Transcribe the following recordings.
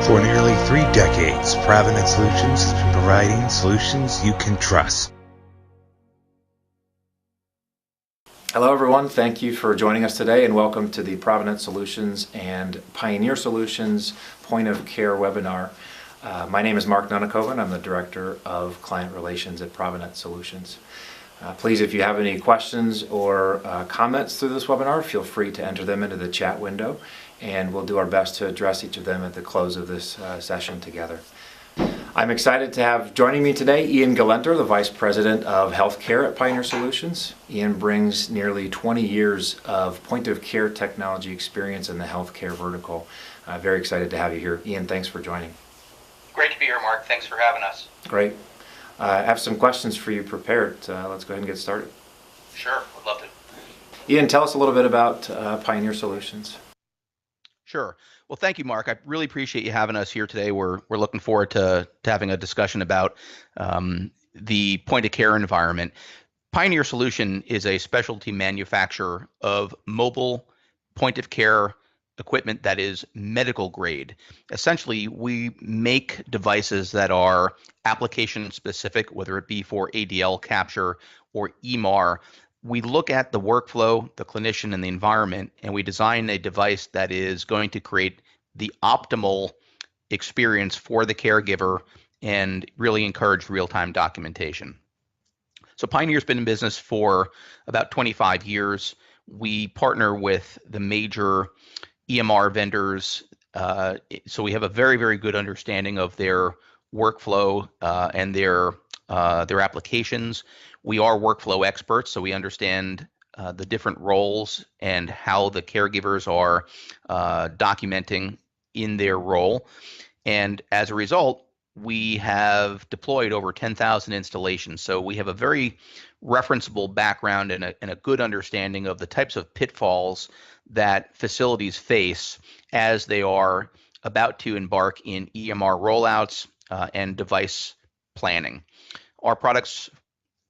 For nearly 3 decades, ProviNET Solutions has been providing solutions you can trust. Hello everyone, thank you for joining us today and welcome to the ProviNET Solutions and Pioneer Solutions Point of Care webinar. My name is Mark Nunakoven. I'm the Director of Client Relations at ProviNET Solutions. Please, if you have any questions or comments through this webinar, feel free to enter them into the chat window and we'll do our best to address each of them at the close of this session together. I'm excited to have joining me today Ian Galenter, the Vice President of Healthcare at Pioneer Solutions. Ian brings nearly 20 years of point-of-care technology experience in the healthcare vertical. Very excited to have you here. Ian, thanks for joining. Great to be here, Mark. Thanks for having us. Great. I have some questions for you prepared. Let's go ahead and get started. Sure, would love to. Ian, tell us a little bit about Pioneer Solutions. Sure. Well, thank you, Mark. I really appreciate you having us here today. We're looking forward to having a discussion about the point-of-care environment. Pioneer Solution is a specialty manufacturer of mobile point-of-care equipment that is medical grade. Essentially, we make devices that are application specific, whether it be for ADL capture or EMR. We look at the workflow, the clinician, and the environment, and we design a device that is going to create the optimal experience for the caregiver and really encourage real-time documentation. So Pioneer's been in business for about 25 years. We partner with the major EMR vendors, so we have a very, very good understanding of their workflow and their applications. We are workflow experts, so we understand the different roles and how the caregivers are documenting in their role. And as a result, we have deployed over 10,000 installations. So we have a very referenceable background and a good understanding of the types of pitfalls that facilities face as they are about to embark in EMR rollouts and device planning. Our products,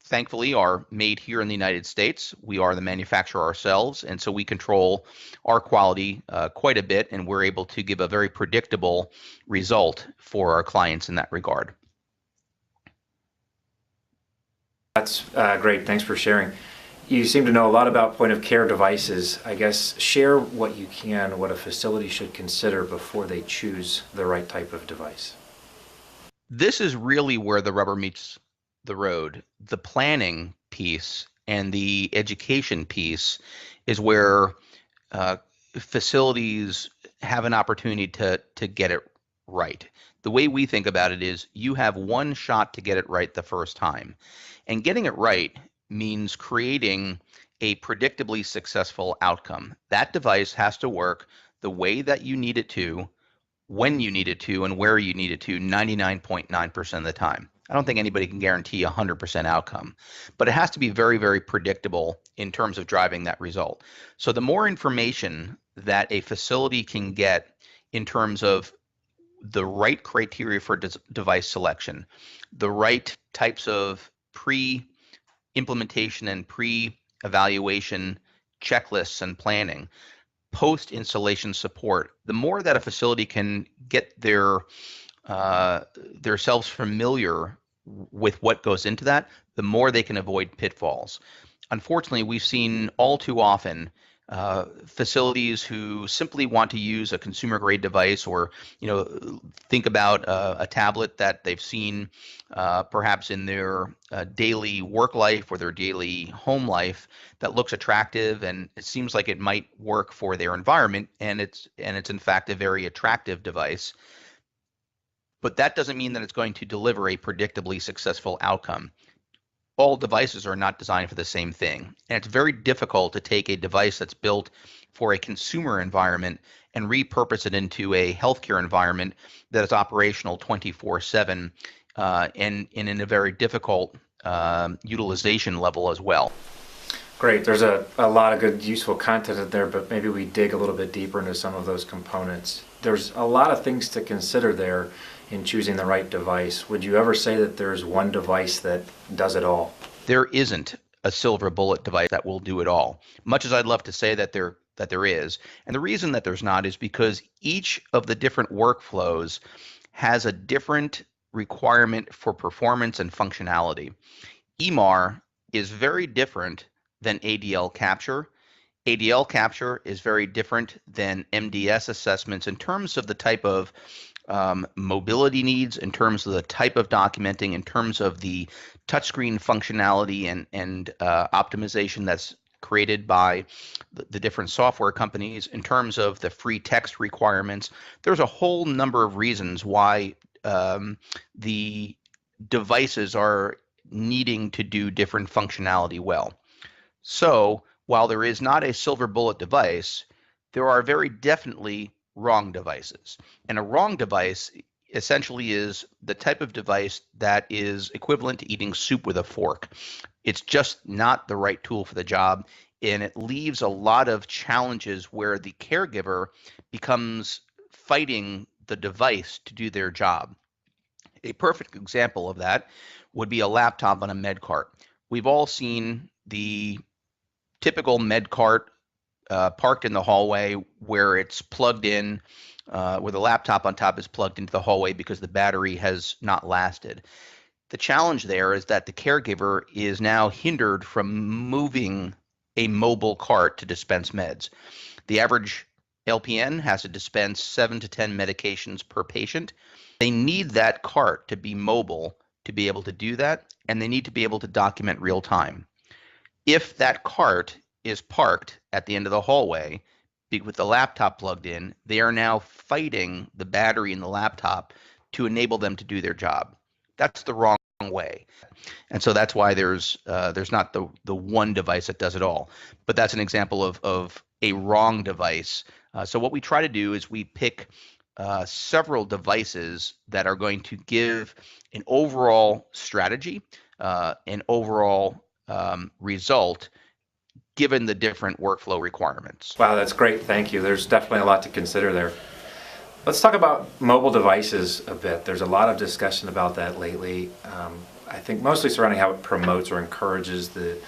thankfully, are made here in the United States. We are the manufacturer ourselves, and so we control our quality quite a bit, and we're able to give a very predictable result for our clients in that regard. That's great. Thanks for sharing. You seem to know a lot about point-of-care devices. I guess share what you can, what a facility should consider before they choose the right type of device. This is really where the rubber meets the road. The planning piece and the education piece is where facilities have an opportunity to get it right. The way we think about it is you have one shot to get it right the first time. And getting it right means creating a predictably successful outcome. That device has to work the way that you need it to, when you need it to, and where you need it to 99.9% of the time. I don't think anybody can guarantee 100% outcome, but it has to be very, very predictable in terms of driving that result. So the more information that a facility can get in terms of the right criteria for device selection, the right types of pre-implementation and pre-evaluation checklists and planning, post-installation support, the more that a facility can get themselves familiar with what goes into that, the more they can avoid pitfalls. Unfortunately, we've seen all too often facilities who simply want to use a consumer grade device, or think about a tablet that they've seen perhaps in their daily work life or their daily home life that looks attractive and it seems like it might work for their environment, and it's in fact a very attractive device. But that doesn't mean that it's going to deliver a predictably successful outcome. All devices are not designed for the same thing. And it's very difficult to take a device that's built for a consumer environment and repurpose it into a healthcare environment that is operational 24/7 and in a very difficult utilization level as well. Great. There's a lot of good, useful content in there, but maybe we dig a little bit deeper into some of those components. There's a lot of things to consider there in choosing the right device. Would you ever say that there's one device that does it all? There isn't a silver bullet device that will do it all. Much as I'd love to say that there that there is. And the reason that there's not is because each of the different workflows has a different requirement for performance and functionality. EMAR is very different than ADL capture. ADL capture is very different than MDS assessments in terms of the type of mobility needs, in terms of the type of documenting, in terms of the touchscreen functionality and optimization that's created by the different software companies, in terms of the free text requirements. There's a whole number of reasons why the devices are needing to do different functionality well. So while there is not a silver bullet device, there are very definitely wrong devices. And a wrong device essentially is the type of device that is equivalent to eating soup with a fork. It's just not the right tool for the job, and it leaves a lot of challenges where the caregiver becomes fighting the device to do their job. A perfect example of that would be a laptop on a med cart. We've all seen the typical med cart parked in the hallway where it's plugged in, where the laptop on top is plugged into the hallway because the battery has not lasted. The challenge there is that the caregiver is now hindered from moving a mobile cart to dispense meds. The average LPN has to dispense 7 to 10 medications per patient. They need that cart to be mobile to be able to do that, and they need to be able to document real time. If that cart is parked at the end of the hallway with the laptop plugged in, they are now fighting the battery in the laptop to enable them to do their job. That's the wrong way. And so that's why there's not the one device that does it all. But that's an example of a wrong device. So what we try to do is we pick several devices that are going to give an overall strategy, an overall result, given the different workflow requirements. Wow, that's great. Thank you. There's definitely a lot to consider there. Let's talk about mobile devices a bit. There's a lot of discussion about that lately. I think mostly surrounding how it promotes or encourages the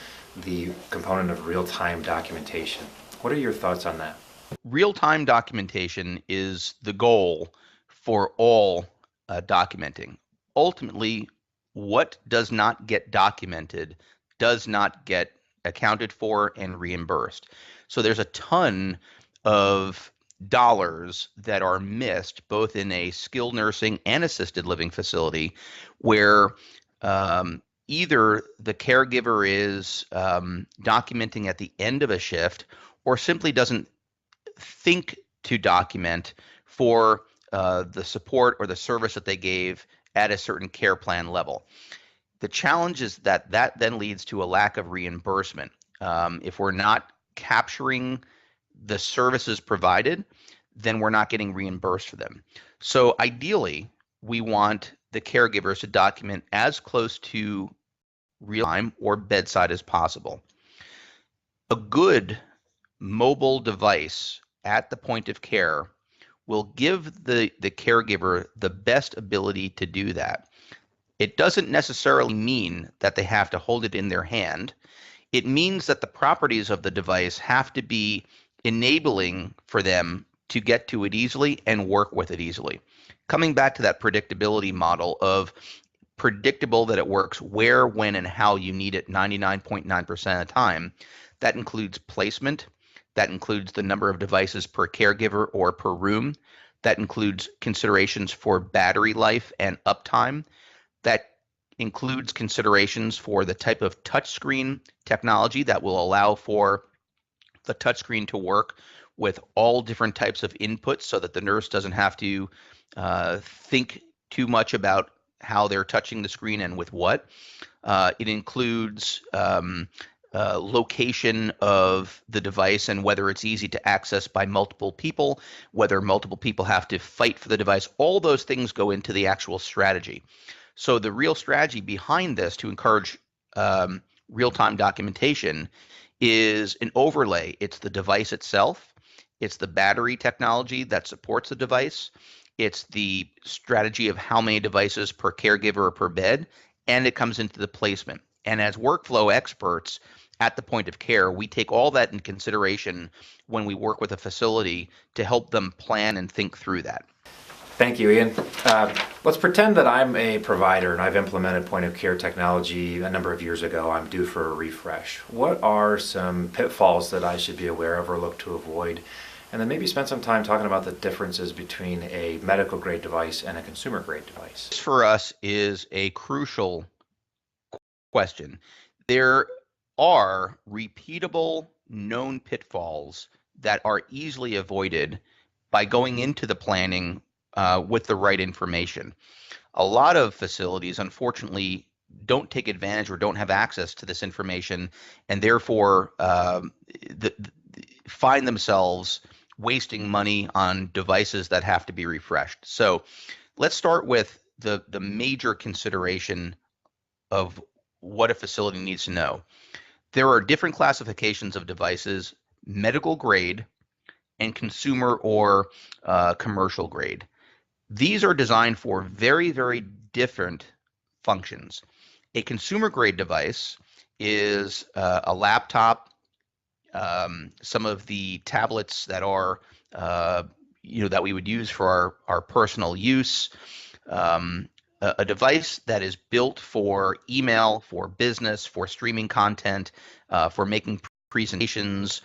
component of real-time documentation. What are your thoughts on that? Real-time documentation is the goal for all documenting. Ultimately, what does not get documented does not get accounted for and reimbursed. So there's a ton of dollars that are missed both in a skilled nursing and assisted living facility where either the caregiver is documenting at the end of a shift or simply doesn't think to document for the support or the service that they gave at a certain care plan level. The challenge is that then leads to a lack of reimbursement. If we're not capturing the services provided, then we're not getting reimbursed for them. So ideally, we want the caregivers to document as close to real time or bedside as possible. A good mobile device at the point of care will give the caregiver the best ability to do that. It doesn't necessarily mean that they have to hold it in their hand. It means that the properties of the device have to be enabling for them to get to it easily and work with it easily. Coming back to that predictability model of predictable that it works where, when, and how you need it 99.9% of the time, that includes placement, that includes the number of devices per caregiver or per room, that includes considerations for battery life and uptime, that includes considerations for the type of touchscreen technology that will allow for the touchscreen to work with all different types of inputs so that the nurse doesn't have to think too much about how they're touching the screen and with what. It includes location of the device and whether it's easy to access by multiple people, whether multiple people have to fight for the device. All those things go into the actual strategy. So the real strategy behind this to encourage real-time documentation is an overlay. It's the device itself. It's the battery technology that supports the device. It's the strategy of how many devices per caregiver or per bed, and it comes into the placement. And as workflow experts, at the point of care, we take all that in consideration when we work with a facility to help them plan and think through that. Thank you, Ian. Let's pretend that I'm a provider and I've implemented point of care technology a number of years ago. I'm due for a refresh. What are some pitfalls that I should be aware of or look to avoid? And then maybe spend some time talking about the differences between a medical grade device and a consumer grade device. This for us is a crucial question. There are repeatable known pitfalls that are easily avoided by going into the planning with the right information. A lot of facilities, unfortunately, don't take advantage or don't have access to this information, and therefore find themselves wasting money on devices that have to be refreshed. So let's start with the major consideration of what a facility needs to know. There are different classifications of devices: medical grade and consumer or commercial grade. These are designed for very, very different functions. A consumer grade device is a laptop, some of the tablets that are that we would use for our personal use, a device that is built for email, for business, for streaming content, for making presentations,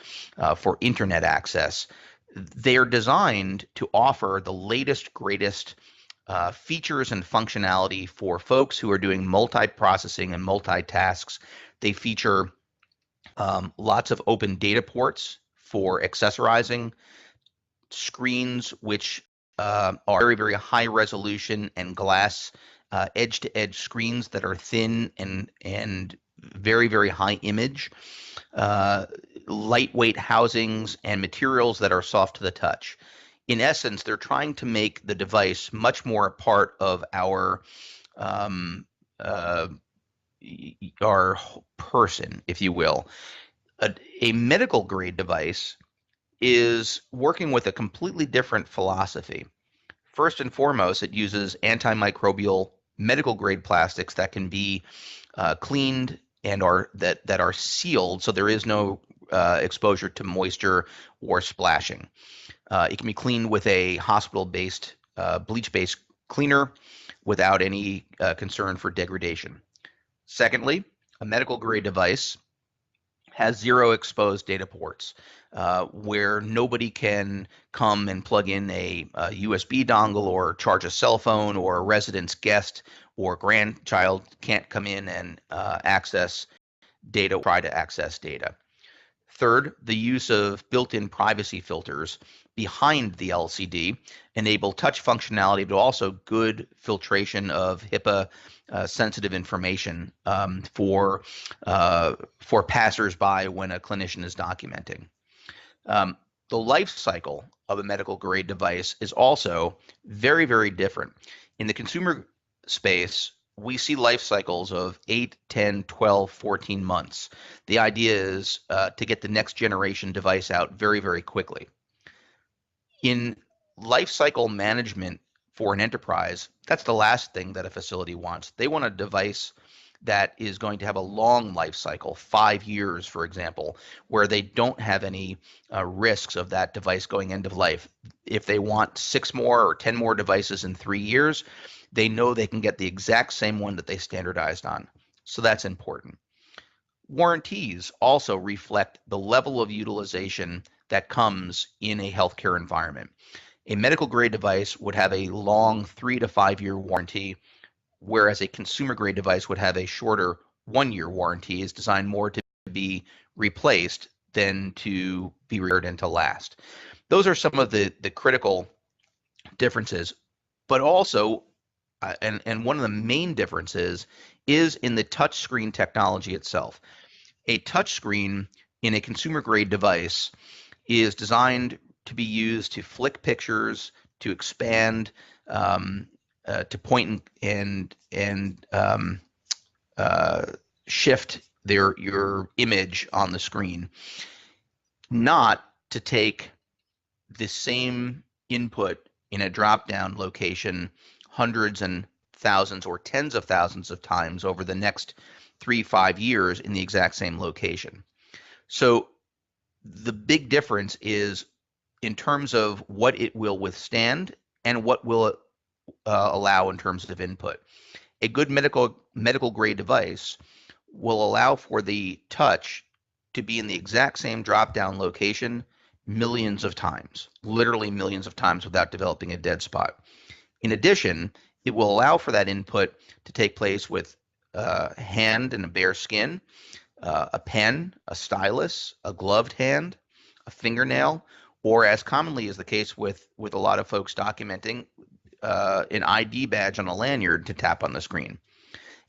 for internet access. They are designed to offer the latest, greatest features and functionality for folks who are doing multi-processing and multitasks. They feature lots of open data ports for accessorizing, screens which are very, very high resolution and glass edge-to-edge screens that are thin and very, very high image, lightweight housings and materials that are soft to the touch. In essence, they're trying to make the device much more a part of our person, if you will. A medical grade device is working with a completely different philosophy. First and foremost, it uses antimicrobial medical grade plastics that can be cleaned and are sealed, so there is no exposure to moisture or splashing. It can be cleaned with a hospital-based bleach-based cleaner without any concern for degradation. Secondly, a medical grade device has zero exposed data ports, where nobody can come and plug in a USB dongle or charge a cell phone, or a resident's guest or grandchild can't come in and access data, try to access data. Third, the use of built-in privacy filters behind the LCD enable touch functionality, but also good filtration of HIPAA sensitive information for passersby when a clinician is documenting. The life cycle of a medical grade device is also very, very different. In the consumer space, we see life cycles of 8, 10, 12, 14 months. The idea is to get the next generation device out very, very quickly. In life cycle management for an enterprise, that's the last thing that a facility wants. They want a device that is going to have a long life cycle, 5 years, for example, where they don't have any risks of that device going end of life. If they want 6 more or 10 more devices in 3 years, they know they can get the exact same one that they standardized on. So that's important. Warranties also reflect the level of utilization that comes in a healthcare environment. A medical grade device would have a long 3 to 5 year warranty, whereas a consumer grade device would have a shorter 1 year warranty. Is designed more to be replaced than to be repaired and to last. Those are some of the critical differences, but also and one of the main differences is in the touch screen technology itself. A touch screen in a consumer grade device is designed to be used to flick pictures, to expand, to point and shift your image on the screen, not to take the same input in a drop-down location hundreds and thousands or tens of thousands of times over the next 3-5 years in the exact same location. So the big difference is in terms of what it will withstand and what will it allow in terms of input. A good medical grade device will allow for the touch to be in the exact same drop down location millions of times, literally millions of times, without developing a dead spot. In addition, it will allow for that input to take place with a hand and a bare skin, a pen, a stylus, a gloved hand, a fingernail, or as commonly is the case with a lot of folks documenting, an ID badge on a lanyard to tap on the screen.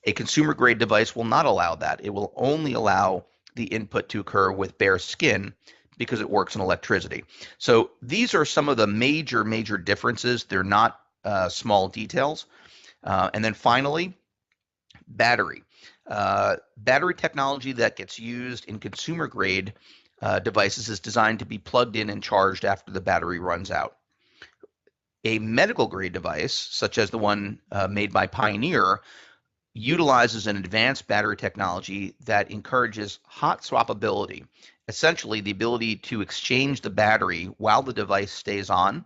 A consumer grade device will not allow that. It will only allow the input to occur with bare skin because it works in electricity. So these are some of the major differences. They're not small details. And then finally, battery. Battery technology that gets used in consumer grade devices is designed to be plugged in and charged after the battery runs out. A medical grade device, such as the one made by Pioneer, utilizes an advanced battery technology that encourages hot swappability, essentially the ability to exchange the battery while the device stays on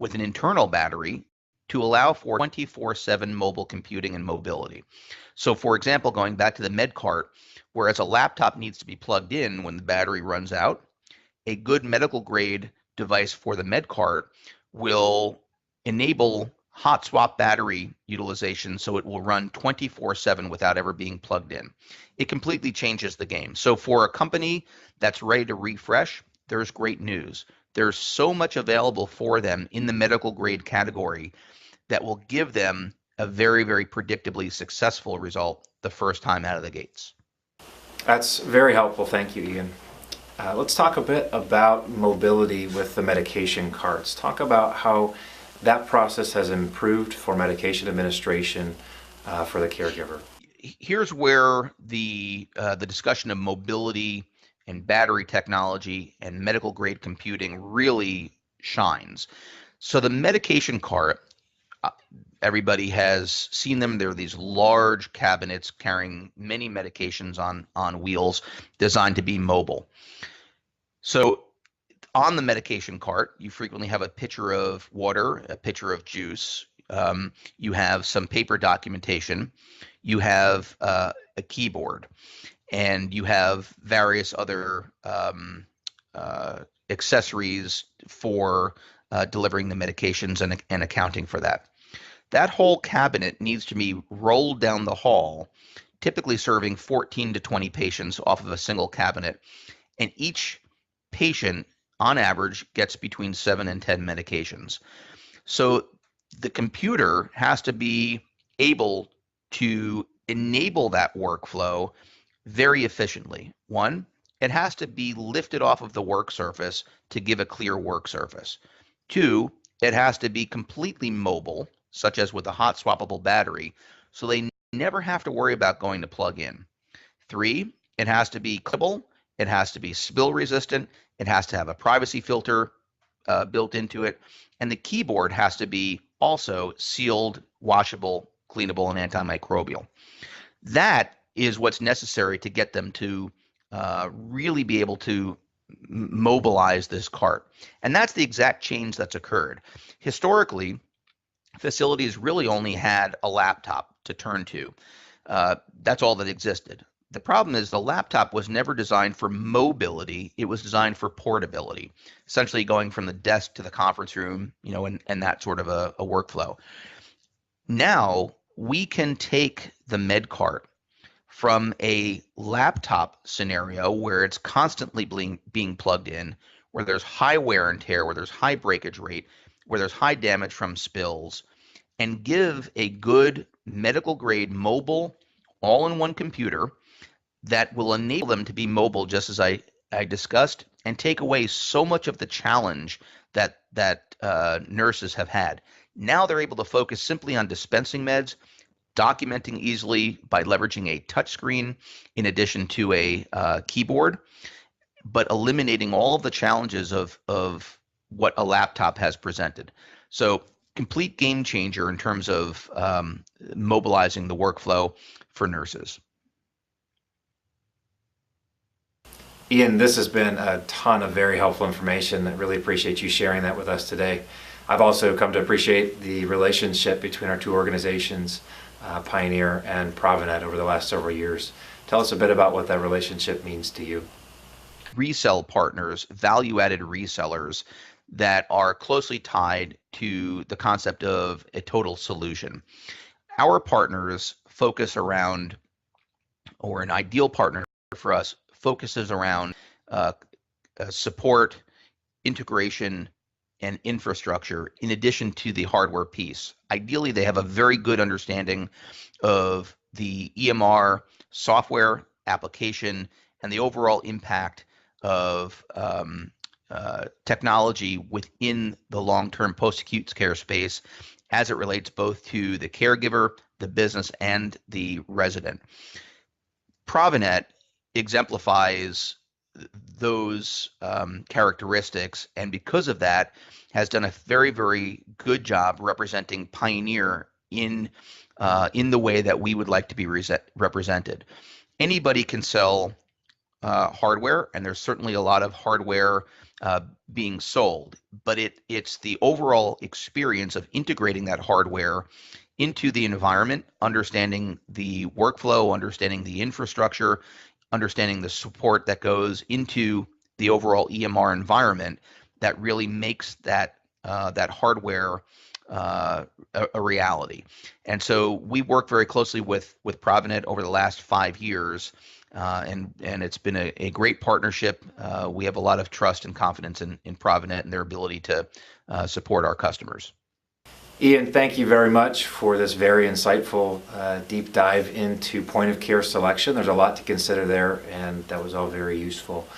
with an internal battery to allow for 24/7 mobile computing and mobility. So for example, going back to the med cart, whereas a laptop needs to be plugged in when the battery runs out, a good medical grade device for the med cart will enable hot swap battery utilization so it will run 24/7 without ever being plugged in. It completely changes the game. So for a company that's ready to refresh, there's great news. There's so much available for them in the medical grade category that will give them a very predictably successful result the first time out of the gates. That's very helpful. Thank you, Ian. Let's talk a bit about mobility with the medication carts. Talk about how that process has improved for medication administration for the caregiver. Here's where the discussion of mobility and battery technology and medical grade computing really shines. So the medication cart, everybody has seen them. They're these large cabinets carrying many medications on wheels designed to be mobile. So on the medication cart, you frequently have a pitcher of water, a pitcher of juice. You have some paper documentation. You have a keyboard, and you have various other accessories for delivering the medications and accounting for that. That whole cabinet needs to be rolled down the hall, typically serving 14 to 20 patients off of a single cabinet, and each patient on average gets between 7 and 10 medications. So the computer has to be able to enable that workflow very efficiently. One, it has to be lifted off of the work surface to give a clear work surface. Two, it has to be completely mobile, such as with a hot swappable battery, so they never have to worry about going to plug in. Three, it has to be clippable, it has to be spill resistant, it has to have a privacy filter built into it, and the keyboard has to be also sealed, washable, cleanable, and antimicrobial. That is what's necessary to get them to really be able to mobilize this cart. And that's the exact change that's occurred. Historically, facilities really only had a laptop to turn to. That's all that existed. The problem is the laptop was never designed for mobility. It was designed for portability, essentially going from the desk to the conference room, and that sort of a workflow. Now we can take the med cart from a laptop scenario where it's constantly being plugged in, where there's high wear and tear, where there's high breakage rate, where there's high damage from spills, and give a good medical grade mobile all-in-one computer that will enable them to be mobile, just as I discussed, and take away so much of the challenge that nurses have had. Now they're able to focus simply on dispensing meds, documenting easily by leveraging a touchscreen in addition to a keyboard, but eliminating all of the challenges of what a laptop has presented. So complete game changer in terms of mobilizing the workflow for nurses. Ian, this has been a ton of very helpful information. I really appreciate you sharing that with us today. I've also come to appreciate the relationship between our two organizations, Pioneer and ProviNET, over the last several years. Tell us a bit about what that relationship means to you. Resale partners, value-added resellers that are closely tied to the concept of a total solution. Our partners focus around, or an ideal partner for us focuses around support, integration, and infrastructure in addition to the hardware piece. Ideally, they have a very good understanding of the EMR software application and the overall impact of technology within the long-term post-acute care space as it relates both to the caregiver, the business, and the resident. ProviNET exemplifies those characteristics, and because of that, has done a very, very good job representing Pioneer in the way that we would like to be represented. Anybody can sell hardware, and there's certainly a lot of hardware being sold, but it's the overall experience of integrating that hardware into the environment, understanding the workflow, understanding the infrastructure, understanding the support that goes into the overall EMR environment that really makes that hardware a reality. And so we work very closely with ProviNET over the last 5 years, and it's been a great partnership. We have a lot of trust and confidence in ProviNET and their ability to support our customers. Ian, thank you very much for this very insightful deep dive into point of care selection. There's a lot to consider there, and that was all very useful.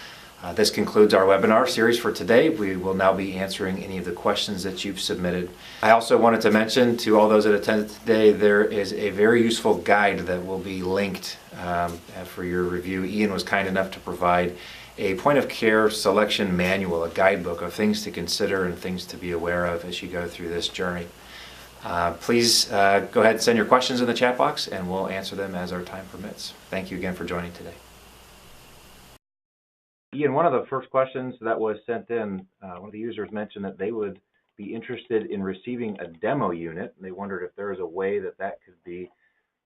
This concludes our webinar series for today. We will now be answering any of the questions that you've submitted. I also wanted to mention to all those that attended today, there is a very useful guide that will be linked for your review. Ian was kind enough to provide a point of care selection manual, a guidebook of things to consider and things to be aware of as you go through this journey. Please go ahead and send your questions in the chat box, and we'll answer them as our time permits. Thank you again for joining today. Ian, one of the first questions that was sent in, one of the users mentioned that they would be interested in receiving a demo unit. They wondered if there was a way that could be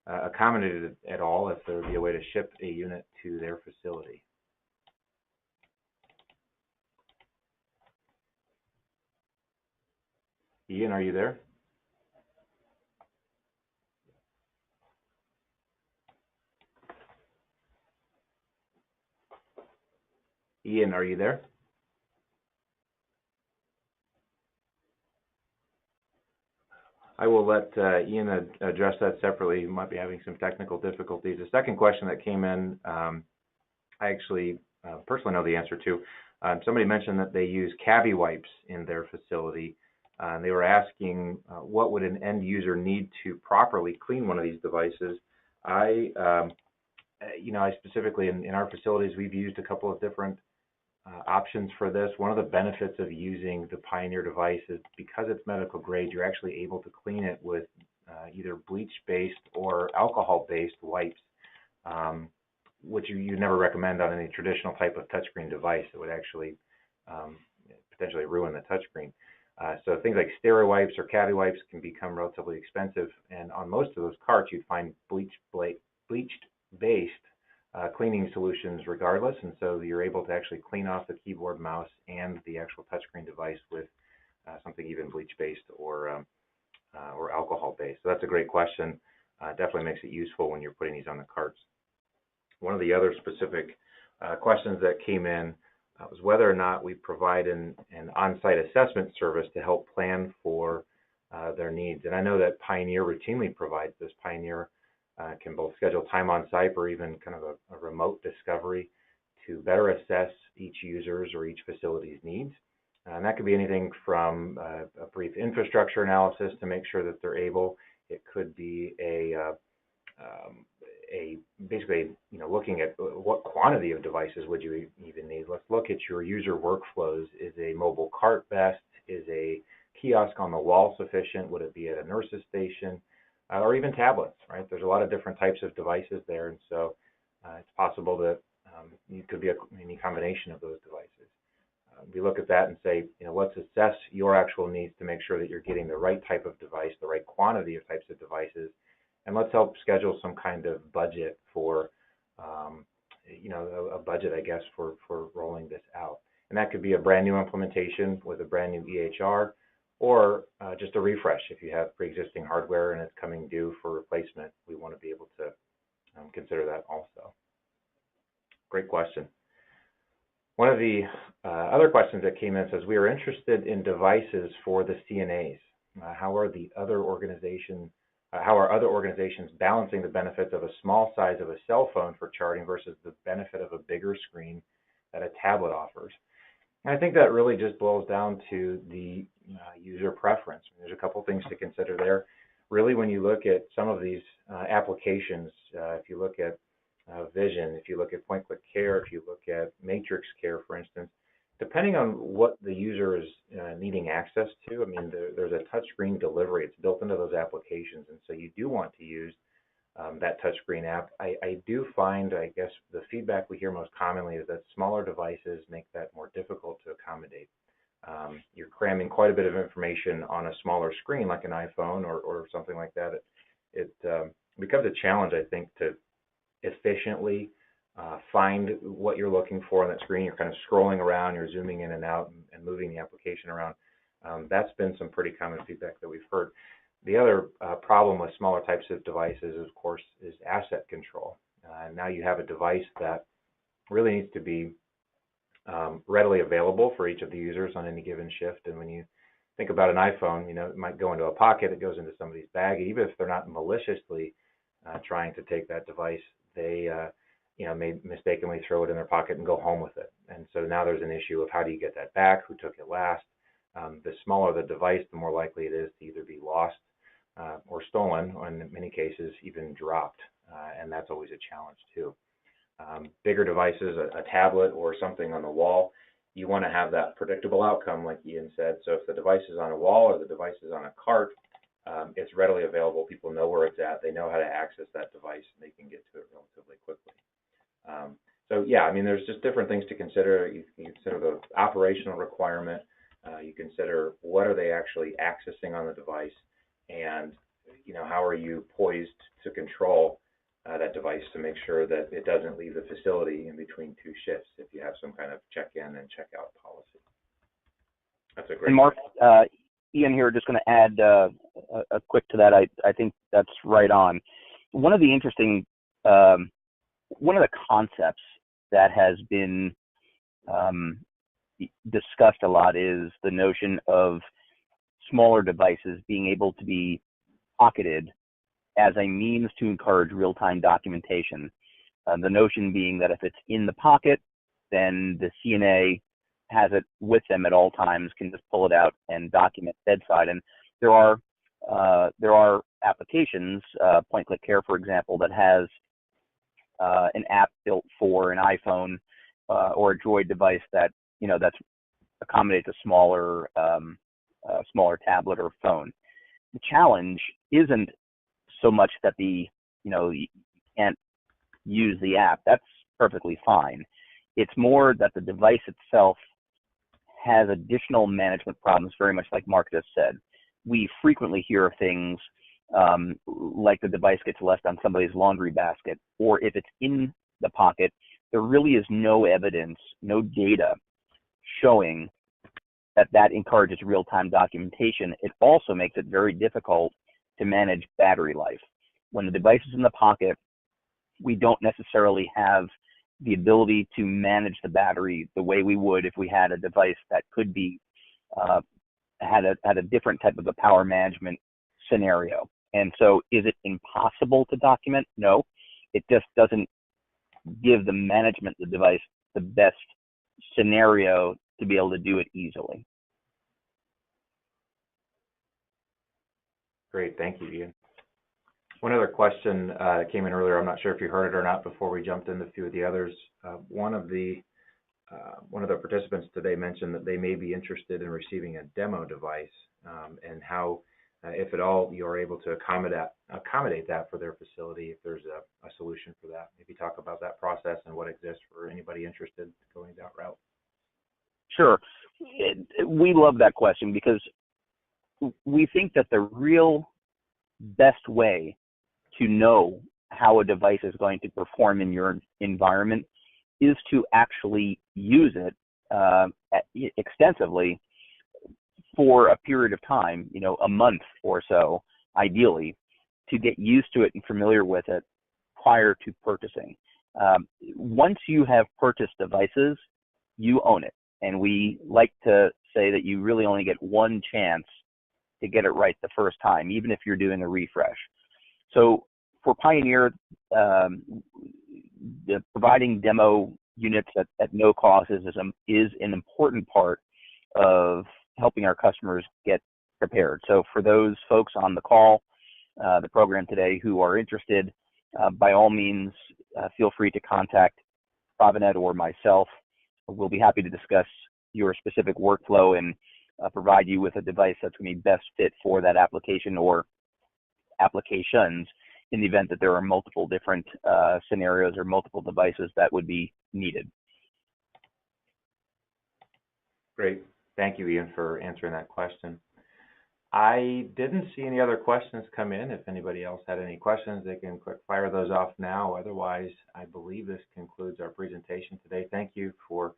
accommodated at all, if there would be a way to ship a unit to their facility. Ian, are you there? Ian, are you there? I will let Ian address that separately. You might be having some technical difficulties. The second question that came in, I actually personally know the answer to. Somebody mentioned that they use cavi wipes in their facility. They were asking what would an end user need to properly clean one of these devices. I specifically in our facilities, we've used a couple of different options for this. One of the benefits of using the Pioneer device is because it's medical grade, you're actually able to clean it with either bleach-based or alcohol-based wipes, which you never recommend on any traditional type of touchscreen device. It would actually potentially ruin the touchscreen. So things like stereo wipes or cavi wipes can become relatively expensive, and on most of those carts you'd find bleached-based cleaning solutions regardless, and so you're able to actually clean off the keyboard, mouse, and the actual touchscreen device with something even bleach-based or alcohol-based. So that's a great question. Definitely makes it useful when you're putting these on the carts. One of the other specific questions that came in was whether or not we provide an on-site assessment service to help plan for their needs. And I know that Pioneer routinely provides this. Pioneer can both schedule time on site or even kind of a remote discovery to better assess each user's or each facility's needs. And that could be anything from a brief infrastructure analysis to make sure that they're able. It could be basically looking at what quantity of devices would you even need. Let's look at your user workflows. Is a mobile cart best? Is a kiosk on the wall sufficient? Would it be at a nurse's station? Or even tablets, right? There's a lot of different types of devices there, and so it's possible that it could be any combination of those devices. We look at that and say, let's assess your actual needs to make sure that you're getting the right type of device, the right quantity of types of devices, and let's help schedule some kind of budget for, a budget, I guess, for rolling this out. And that could be a brand new implementation with a brand new EHR, or just a refresh. If you have pre-existing hardware and it's coming due for replacement, we want to be able to consider that also. Great question. One of the other questions that came in says, we are interested in devices for the CNAs. How are other organizations balancing the benefits of a small size of a cell phone for charting versus the benefit of a bigger screen that a tablet offers? And I think that really just boils down to the user preference. There's a couple things to consider there. Really, when you look at some of these applications, if you look at Vision, if you look at point-click care, if you look at matrix care, for instance, depending on what the user is needing access to, there's a touchscreen delivery. It's built into those applications, and so you do want to use that touchscreen app. I do find, I guess, the feedback we hear most commonly is that smaller devices make that more difficult to accommodate. You're cramming quite a bit of information on a smaller screen, like an iPhone or something like that. It becomes a challenge, I think, to efficiently find what you're looking for on that screen. You're kind of scrolling around, you're zooming in and out and moving the application around. That's been some pretty common feedback that we've heard. The other problem with smaller types of devices, of course, is asset control. Now you have a device that really needs to be readily available for each of the users on any given shift. And when you think about an iPhone, it might go into a pocket, it goes into somebody's bag. Even if they're not maliciously trying to take that device, they may mistakenly throw it in their pocket and go home with it. And so now there's an issue of how do you get that back, who took it last. The smaller the device, the more likely it is to either be lost or stolen, or in many cases even dropped, and that's always a challenge too. Bigger devices, a tablet or something on the wall, you want to have that predictable outcome, like Ian said. So if the device is on a wall or the device is on a cart, it's readily available. People know where it's at. They know how to access that device, and they can get to it relatively quickly. So yeah, there's just different things to consider. You consider the operational requirement. You consider what are they actually accessing on the device, and how are you poised to control that device to make sure that it doesn't leave the facility in between two shifts if you have some kind of check-in and check-out policy. That's a great. And Mark, Ian here, just going to add a quick to that. I think that's right on. One of the interesting, one of the concepts that has been discussed a lot is the notion of smaller devices being able to be pocketed as a means to encourage real-time documentation. The notion being that if it's in the pocket, then the CNA has it with them at all times, can just pull it out and document bedside. And there are applications, point-click care, for example, that has an app built for an iPhone or a Droid device that that's accommodates a smaller tablet or phone. The challenge isn't so much that you can't use the app. That's perfectly fine. It's more that the device itself has additional management problems, very much like Mark just said. We frequently hear of things like the device gets left on somebody's laundry basket, or if it's in the pocket, there really is no evidence, no data showing that encourages real-time documentation. It also makes it very difficult to manage battery life. When the device is in the pocket, we don't necessarily have the ability to manage the battery the way we would if we had a device that could be had a different type of a power management scenario. And so is it impossible to document? No, it just doesn't give the management of the device the best scenario to be able to do it easily. Great, thank you, Ian. One other question came in earlier. I'm not sure if you heard it or not before we jumped into a few of the others. One of the one of the participants today mentioned that they may be interested in receiving a demo device, and how, if at all, you're able to accommodate that for their facility if there's a solution for that. Maybe talk about that process and what exists for anybody interested in going that route. Sure. We love that question because we think that the real best way to know how a device is going to perform in your environment is to actually use it extensively for a period of time, a month or so, ideally, to get used to it and familiar with it prior to purchasing. Once you have purchased devices, you own it. And we like to say that you really only get one chance to get it right the first time, even if you're doing a refresh. So for Pioneer, providing demo units at no cost is an important part of helping our customers get prepared. So for those folks on the call, the program today who are interested, by all means, feel free to contact ProviNET or myself. We'll be happy to discuss your specific workflow and provide you with a device that's going to be best fit for that application or applications in the event that there are multiple different scenarios or multiple devices that would be needed. Great. Thank you, Ian, for answering that question. I didn't see any other questions come in. If anybody else had any questions, they can quick fire those off now. Otherwise, I believe this concludes our presentation today. Thank you for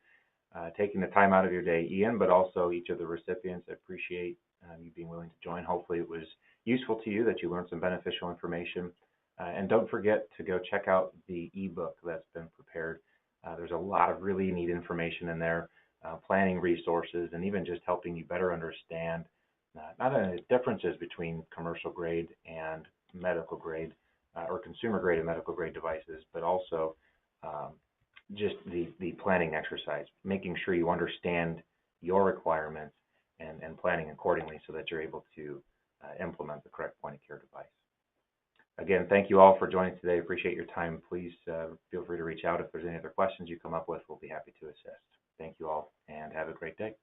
taking the time out of your day, Ian, but also each of the recipients. I appreciate you being willing to join. Hopefully it was useful to you, that you learned some beneficial information. And don't forget to go check out the ebook that's been prepared. There's a lot of really neat information in there, planning resources, and even just helping you better understand not only the differences between commercial grade and medical grade or consumer grade and medical grade devices, but also just the planning exercise, making sure you understand your requirements and planning accordingly so that you're able to implement the correct point of care device. Again, thank you all for joining today. Appreciate your time. Please feel free to reach out if there's any other questions you come up with. We'll be happy to assist. Thank you all and have a great day.